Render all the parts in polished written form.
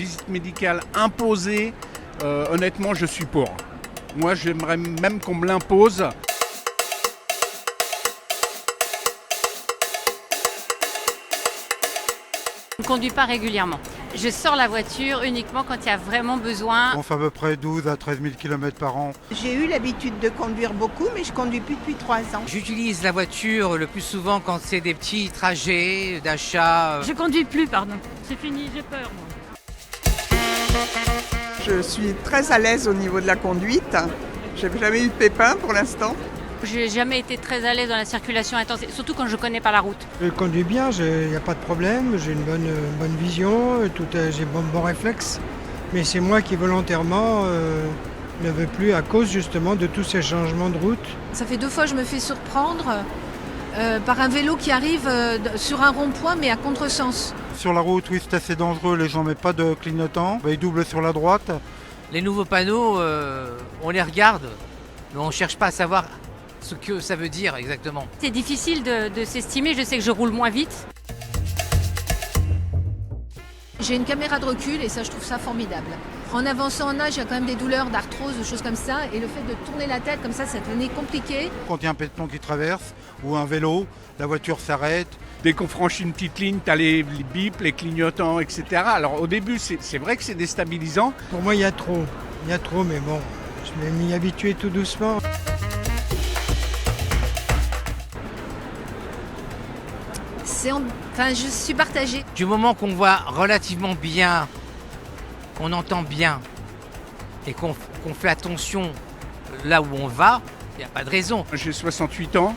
visite médicale imposée, honnêtement, je suis pour. Moi, j'aimerais même qu'on me l'impose. Je ne conduis pas régulièrement. Je sors la voiture uniquement quand il y a vraiment besoin. On fait à peu près 12 à 13 000 km par an. J'ai eu l'habitude de conduire beaucoup, mais je conduis plus depuis 3 ans. J'utilise la voiture le plus souvent quand c'est des petits trajets d'achat. Je conduis plus, pardon. C'est fini, j'ai peur, moi. Je suis très à l'aise au niveau de la conduite. J'ai jamais eu de pépin pour l'instant. Je n'ai jamais été très à l'aise dans la circulation intensive, surtout quand je ne connais pas la route. Je conduis bien, il n'y a pas de problème, j'ai une bonne vision, j'ai bon réflexe. Mais c'est moi qui volontairement ne veux plus à cause justement de tous ces changements de route. Ça fait 2 fois que je me fais surprendre par un vélo qui arrive sur un rond-point mais à contresens. Sur la route, oui, c'est assez dangereux, les gens ne mettent pas de clignotant. Ils doublent sur la droite. Les nouveaux panneaux, on les regarde, mais on ne cherche pas à savoir ce que ça veut dire exactement. C'est difficile de s'estimer, je sais que je roule moins vite. J'ai une caméra de recul et ça je trouve ça formidable. En avançant en âge, il y a quand même des douleurs d'arthrose, des choses comme ça, et le fait de tourner la tête comme ça devenait compliqué. Quand il y a un pédestrian qui traverse ou un vélo, la voiture s'arrête. Dès qu'on franchit une petite ligne, tu as les bips, les clignotants, etc. Alors au début, c'est vrai que c'est déstabilisant. Pour moi, il y a trop, mais bon, je m'y habitué tout doucement. Enfin, je suis partagée. Du moment qu'on voit relativement bien, qu'on entend bien et qu'on fait attention là où on va, il n'y a pas de raison. J'ai 68 ans.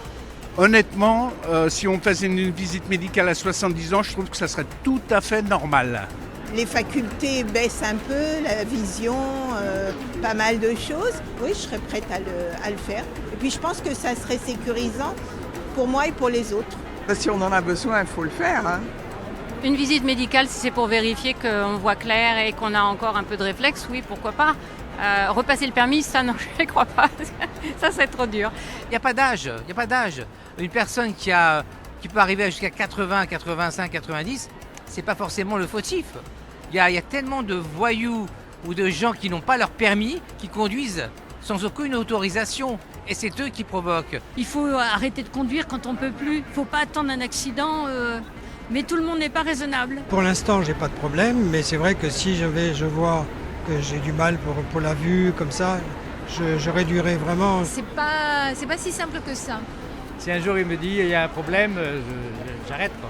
Honnêtement, si on faisait une visite médicale à 70 ans, je trouve que ça serait tout à fait normal. Les facultés baissent un peu, la vision, pas mal de choses. Oui, je serais prête à le faire. Et puis je pense que ça serait sécurisant pour moi et pour les autres. Si on en a besoin, il faut le faire. Hein. Une visite médicale, si c'est pour vérifier qu'on voit clair et qu'on a encore un peu de réflexe, oui, pourquoi pas. Repasser le permis, ça non, je ne crois pas. Ça, c'est trop dur. Il n'y a pas d'âge, Une personne qui peut arriver jusqu'à 80, 85, 90, c'est pas forcément le fautif. Il y a tellement de voyous ou de gens qui n'ont pas leur permis, qui conduisent sans aucune autorisation. Et c'est eux qui provoquent. Il faut arrêter de conduire quand on peut plus. Il ne faut pas attendre un accident, mais tout le monde n'est pas raisonnable. Pour l'instant, j'ai pas de problème, mais c'est vrai que si je vois que j'ai du mal pour la vue, comme ça, je réduirai vraiment. C'est pas si simple que ça. Si un jour il me dit il y a un problème, j'arrête quoi.